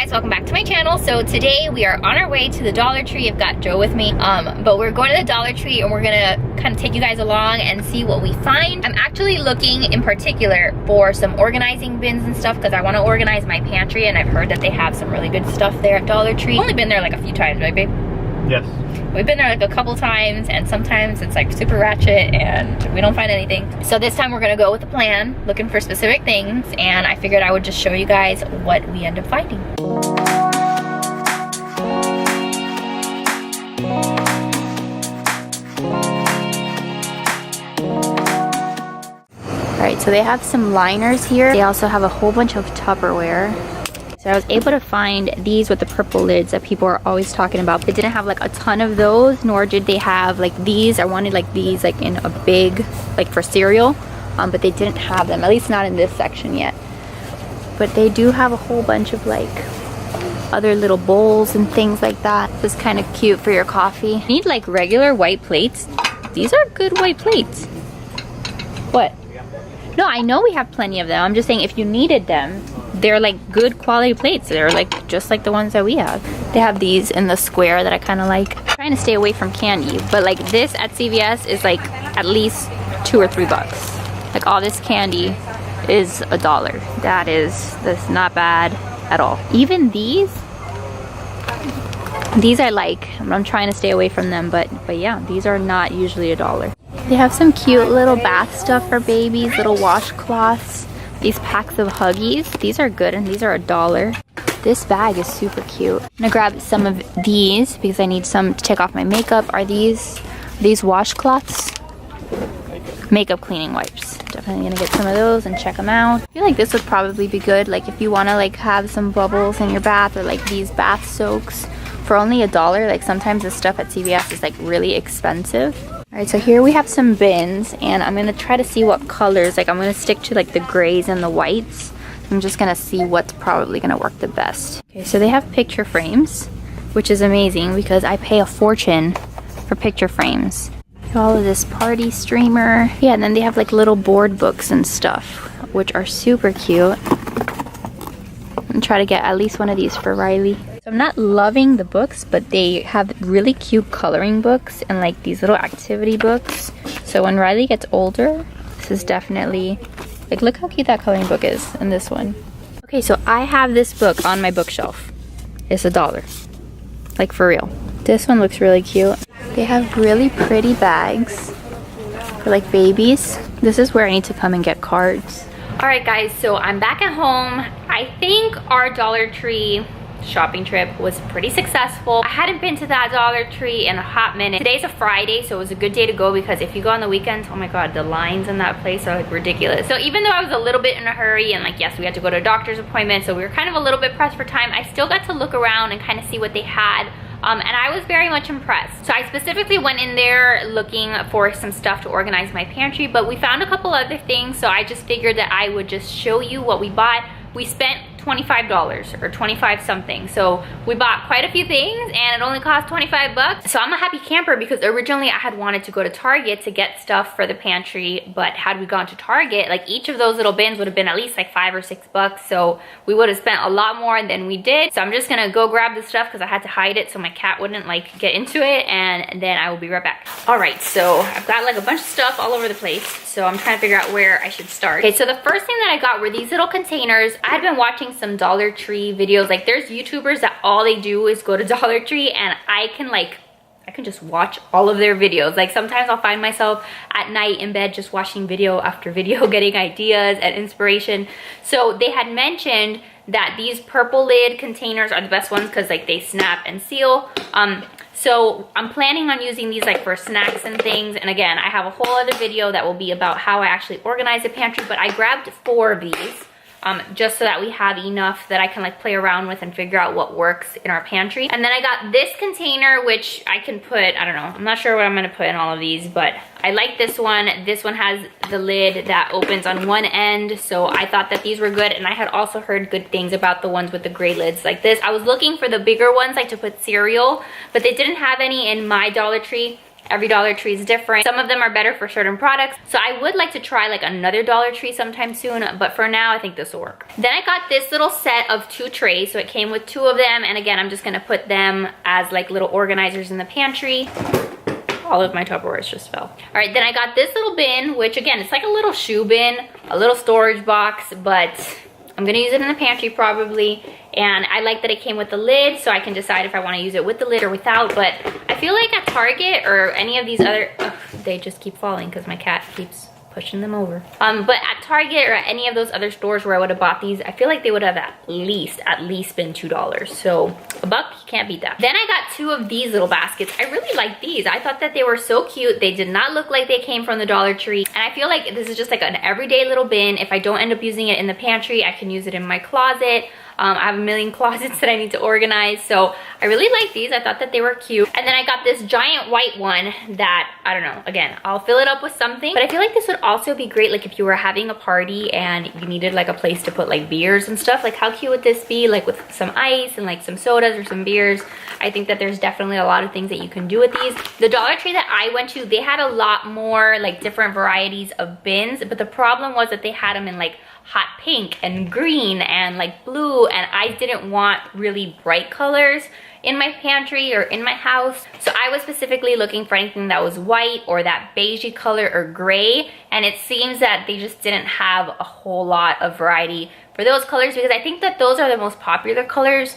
guys, welcome back to my channel. So today we are on our way to the Dollar Tree. I've got Joe with me, but we're going to the Dollar Tree and we're gonna kind of take you guys along and see what we find. I'm actually looking in particular for some organizing bins and stuff because I want to organize my pantry, and I've heard that they have some really good stuff there at Dollar Tree. Only been there like a few times, right babe? Yes. We've been there like a couple times, and sometimes it's like super ratchet and we don't find anything. So this time we're gonna go with a plan, looking for specific things, and I figured I would just show you guys what we end up finding. Alright, so they have some liners here. They also have a whole bunch of Tupperware. So I was able to find these with the purple lids that people are always talking about. They didn't have like a ton of those, nor did they have like these. I wanted like these like in a big, like for cereal, but they didn't have them, at least not in this section yet. But they do have a whole bunch of like other little bowls and things like that. It's kind of cute for your coffee. You need like regular white plates. These are good white plates. What? No, I know we have plenty of them. I'm just saying if you needed them, they're like good quality plates. They're like just like the ones that we have. They have these in the square that I kind of like. I'm trying to stay away from candy, but like this at CVS is like at least $2 or $3. Like all this candy is $1. That's not bad at all. Even these I like. I'm trying to stay away from them, but yeah, these are not usually $1. They have some cute little bath stuff for babies, little washcloths. These packs of Huggies, these are good, and these are $1. This bag is super cute. I'm gonna grab some of these because I need some to take off my makeup. Are these washcloths? Makeup cleaning wipes. Definitely gonna get some of those and check them out. I feel like this would probably be good, like if you wanna like have some bubbles in your bath, or like these bath soaks for only $1. Like sometimes the stuff at CVS is like really expensive. Alright, so here we have some bins, and I'm gonna try to see what colors. Like I'm gonna stick to like the grays and the whites. I'm just gonna see what's probably gonna work the best. Okay, so they have picture frames, which is amazing because I pay a fortune for picture frames. All of this party streamer. Yeah, and then they have like little board books and stuff, which are super cute. I'm gonna try to get at least one of these for Riley. I'm not loving the books, but they have really cute coloring books and like these little activity books. So when Riley gets older, this is definitely, like look how cute that coloring book is in this one. Okay, so I have this book on my bookshelf. It's $1, like for real. This one looks really cute. They have really pretty bags for like babies. This is where I need to come and get cards. All right guys, so I'm back at home. I think our Dollar Tree shopping trip was pretty successful. I hadn't been to that Dollar Tree in a hot minute. Today's a Friday, so it was a good day to go because if you go on the weekends, oh my god, the lines in that place are like ridiculous. So even though I was a little bit in a hurry, and like yes, we had to go to a doctor's appointment, so we were kind of a little bit pressed for time, I still got to look around and kind of see what they had. And I was very much impressed. So I specifically went in there looking for some stuff to organize my pantry, but we found a couple other things, so I just figured that I would just show you what we bought. We spent $25 or 25 something, so we bought quite a few things and it only cost 25 bucks. So I'm a happy camper because originally I had wanted to go to Target to get stuff for the pantry, but had we gone to Target, like each of those little bins would have been at least like $5 or $6, so we would have spent a lot more than we did. So I'm just gonna go grab the stuff because I had to hide it so my cat wouldn't like get into it, and then I will be right back. All right, so I've got like a bunch of stuff all over the place, so I'm trying to figure out where I should start. Okay, so the first thing that I got were these little containers. I had been watching some Dollar Tree videos. Like there's YouTubers that all they do is go to Dollar Tree, and I can just watch all of their videos. Like sometimes I'll find myself at night in bed just watching video after video, getting ideas and inspiration. So they had mentioned that these purple lid containers are the best ones because like they snap and seal. So I'm planning on using these like for snacks and things. And again, I have a whole other video that will be about how I actually organize the pantry, but I grabbed 4 of these. Just so that we have enough that I can like play around with and figure out what works in our pantry. And then I got this container, which I can put, I don't know, I'm not sure what I'm gonna put in all of these, but I like this one. This one has the lid that opens on one end, so I thought that these were good. And I had also heard good things about the ones with the gray lids like this. I was looking for the bigger ones, like to put cereal, but they didn't have any in my Dollar Tree. Every Dollar Tree is different. Some of them are better for certain products. So I would like to try like another Dollar Tree sometime soon, but for now I think this will work. Then I got this little set of 2 trays. So it came with 2 of them, and again, I'm just gonna put them as like little organizers in the pantry. All of my Tupperwares just fell. All right, then I got this little bin, which again, it's like a little shoe bin, a little storage box, but I'm gonna use it in the pantry probably. And I like that it came with the lid, so I can decide if I wanna use it with the lid or without. But I feel like at Target or any of these other, they just keep falling because my cat keeps pushing them over. But at Target or at any of those other stores where I would have bought these, I feel like they would have at least been $2. So $1, you can't beat that. Then I got 2 of these little baskets. I really like these. I thought that they were so cute. They did not look like they came from the Dollar Tree. And I feel like this is just like an everyday little bin. If I don't end up using it in the pantry, I can use it in my closet. I have a million closets that I need to organize, so I really like these. I thought that they were cute. And then I got this giant white one that, I don't know, again, I'll fill it up with something, but I feel like this would also be great like if you were having a party and you needed like a place to put like beers and stuff. Like how cute would this be, like with some ice and like some sodas or some beers. I think that there's definitely a lot of things that you can do with these. The Dollar Tree that I went to, they had a lot more like different varieties of bins, but the problem was that they had them in like hot pink and green and like blue, and I didn't want really bright colors in my pantry or in my house. So I was specifically looking for anything that was white or that beigey color or gray, and it seems that they just didn't have a whole lot of variety for those colors because I think that those are the most popular colors.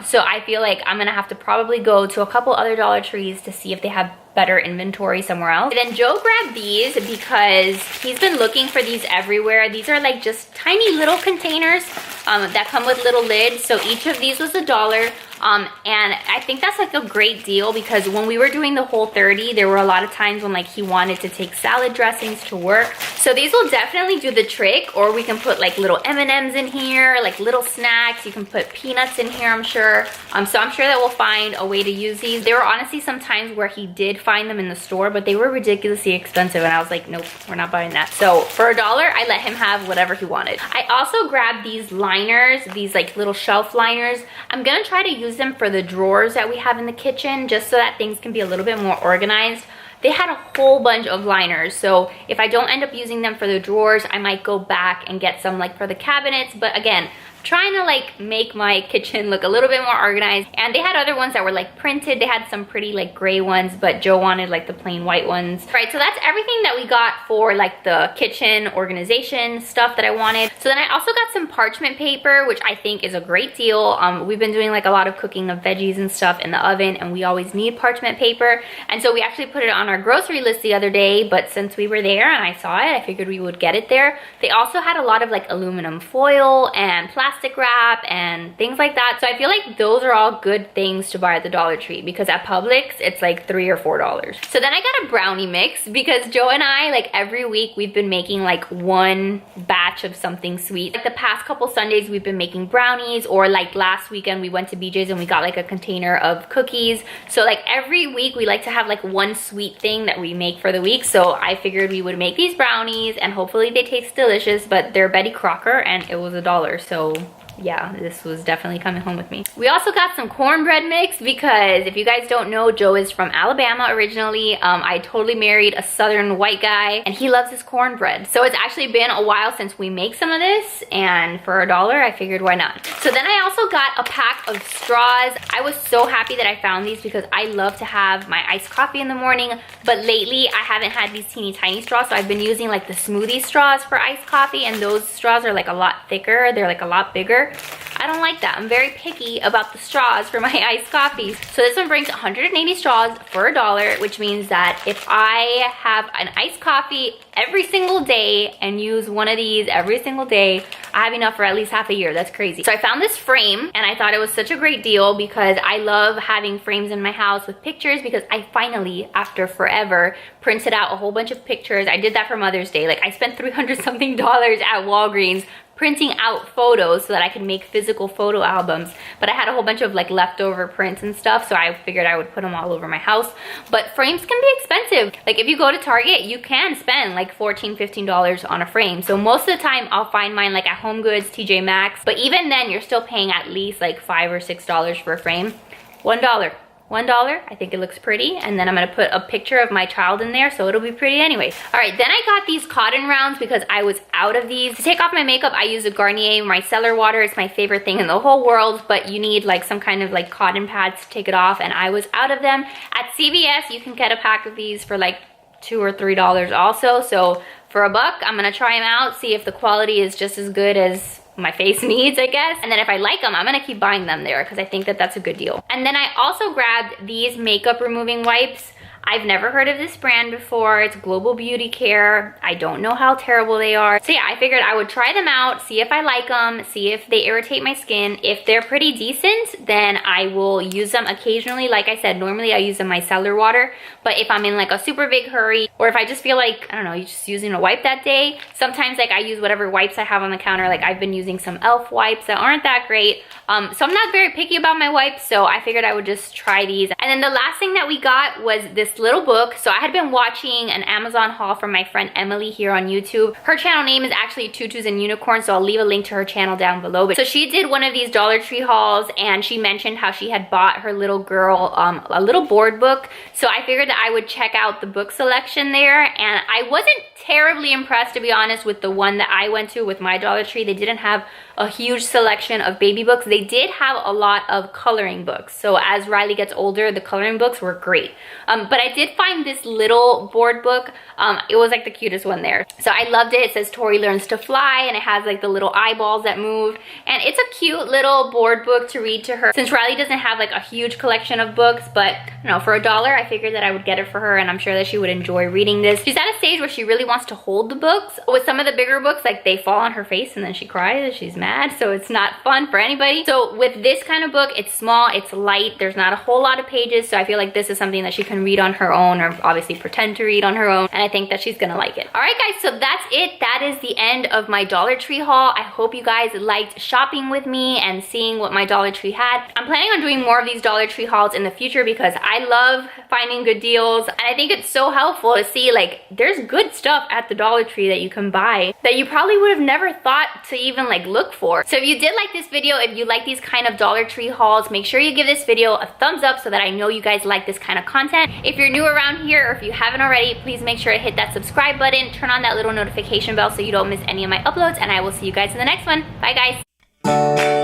So I feel like I'm gonna have to probably go to a couple other Dollar Trees to see if they have better inventory somewhere else. And then Joe grabbed these because he's been looking for these everywhere. These are like just tiny little containers that come with little lids. So each of these was $1. And I think that's like a great deal because when we were doing the Whole30, there were a lot of times when like he wanted to take salad dressings to work. So these will definitely do the trick, or we can put like little M&Ms in here, like little snacks. You can put peanuts in here, I'm sure. So I'm sure that we'll find a way to use these. There were honestly some times where he did find them in the store, but they were ridiculously expensive and I was like, nope, we're not buying that. So for $1, I let him have whatever he wanted. I also grabbed these liners, these like little shelf liners. I'm gonna try to use them for the drawers that we have in the kitchen just so that things can be a little bit more organized. They had a whole bunch of liners, so if I don't end up using them for the drawers, I might go back and get some like for the cabinets. But again, trying to like make my kitchen look a little bit more organized. And they had other ones that were like printed. They had some pretty like gray ones, but Joe wanted like the plain white ones. Right, so that's everything that we got for like the kitchen organization stuff that I wanted. So then I also got some parchment paper, which I think is a great deal. We've been doing like a lot of cooking of veggies and stuff in the oven, and we always need parchment paper. And so we actually put it on our grocery list the other day, but since we were there and I saw it, I figured we would get it there. They also had a lot of like aluminum foil and plastic wrap and things like that. So I feel like those are all good things to buy at the Dollar Tree because at Publix it's like $3 or $4. So then I got a brownie mix because Joe and I, like every week we've been making like one batch of something sweet. Like the past couple Sundays we've been making brownies, or like last weekend we went to BJ's and we got like a container of cookies. So like every week we like to have like one sweet thing that we make for the week. So I figured we would make these brownies and hopefully they taste delicious, but they're Betty Crocker and it was $1. So yeah, this was definitely coming home with me. We also got some cornbread mix because if you guys don't know, Joe is from Alabama originally. I totally married a southern white guy and he loves his cornbread. So it's actually been a while since we make some of this, and for $1, I figured why not. So then I also got a pack of straws. I was so happy that I found these because I love to have my iced coffee in the morning, but lately I haven't had these teeny tiny straws, so I've been using like the smoothie straws for iced coffee, and those straws are like a lot thicker. They're like a lot bigger. I don't like that. I'm very picky about the straws for my iced coffees. So this one brings 180 straws for $1, which means that if I have an iced coffee every single day and use one of these every single day, I have enough for at least half a year. That's crazy. So I found this frame and I thought it was such a great deal because I love having frames in my house with pictures, because I finally, after forever, printed out a whole bunch of pictures. I did that for Mother's Day. Like I spent $300 something at Walgreens printing out photos so that I could make physical photo albums, but I had a whole bunch of like leftover prints and stuff, so I figured I would put them all over my house. But frames can be expensive. Like if you go to Target, you can spend like $14, $15 on a frame. So most of the time I'll find mine like at Home Goods, TJ Maxx, but even then you're still paying at least like $5 or $6 for a frame. $1. $1. I think it looks pretty. And then I'm gonna put a picture of my child in there, so it'll be pretty anyway. All right, then I got these cotton rounds because I was out of these. To take off my makeup, I use a Garnier micellar water. It's my favorite thing in the whole world, but you need like some kind of like cotton pads to take it off, and I was out of them. At CVS, you can get a pack of these for like $2 or $3 also. So for $1, I'm gonna try them out, see if the quality is just as good as my face needs, I guess. And then if I like them, I'm gonna keep buying them there because I think that that's a good deal. And then I also grabbed these makeup removing wipes. I've never heard of this brand before. It's Global Beauty Care. I don't know how terrible they are. So yeah, I figured I would try them out, see if I like them, see if they irritate my skin. If they're pretty decent, then I will use them occasionally. Like I said, normally I use a micellar water, but if I'm in like a super big hurry, or if I just feel like, I don't know, you're just using a wipe that day, sometimes like I use whatever wipes I have on the counter. Like I've been using some e.l.f. wipes that aren't that great. So I'm not very picky about my wipes, so I figured I would just try these. And then the last thing that we got was this little book. So I had been watching an Amazon haul from my friend Emily here on YouTube. Her channel name is actually Tutus and Unicorns, so I'll leave a link to her channel down below. But so she did one of these Dollar Tree hauls, and she mentioned how she had bought her little girl a little board book. So I figured that I would check out the book selection there, and I wasn't terribly impressed, to be honest, with the one that I went to with my Dollar Tree. They didn't have a huge selection of baby books. They did have a lot of coloring books. So as Riley gets older, the coloring books were great. But I did find this little board book. It was like the cutest one there. So I loved it. It says Tori Learns to Fly, and it has like the little eyeballs that move. And it's a cute little board book to read to her. Since Riley doesn't have like a huge collection of books, but you know, for $1, I figured that I would get it for her, and I'm sure that she would enjoy reading this. She's at a stage where she really wants to hold the books. With some of the bigger books, like they fall on her face and then she cries, she's mad, so it's not fun for anybody. So with this kind of book, it's small, it's light, there's not a whole lot of pages, so I feel like this is something that she can read on her own, or obviously pretend to read on her own, and I think that she's gonna like it. All right guys, so that's it. That is the end of my Dollar Tree haul. I hope you guys liked shopping with me and seeing what my Dollar Tree had. I'm planning on doing more of these Dollar Tree hauls in the future because I love finding good deals, and I think it's so helpful to see like there's good stuff at the Dollar Tree that you can buy that you probably would have never thought to even like look for. So if you did like this video, if you like these kind of Dollar Tree hauls, make sure you give this video a thumbs up so that I know you guys like this kind of content. If you're new around here, or if you haven't already, please make sure to hit that subscribe button, turn on that little notification bell so you don't miss any of my uploads, and I will see you guys in the next one. Bye guys.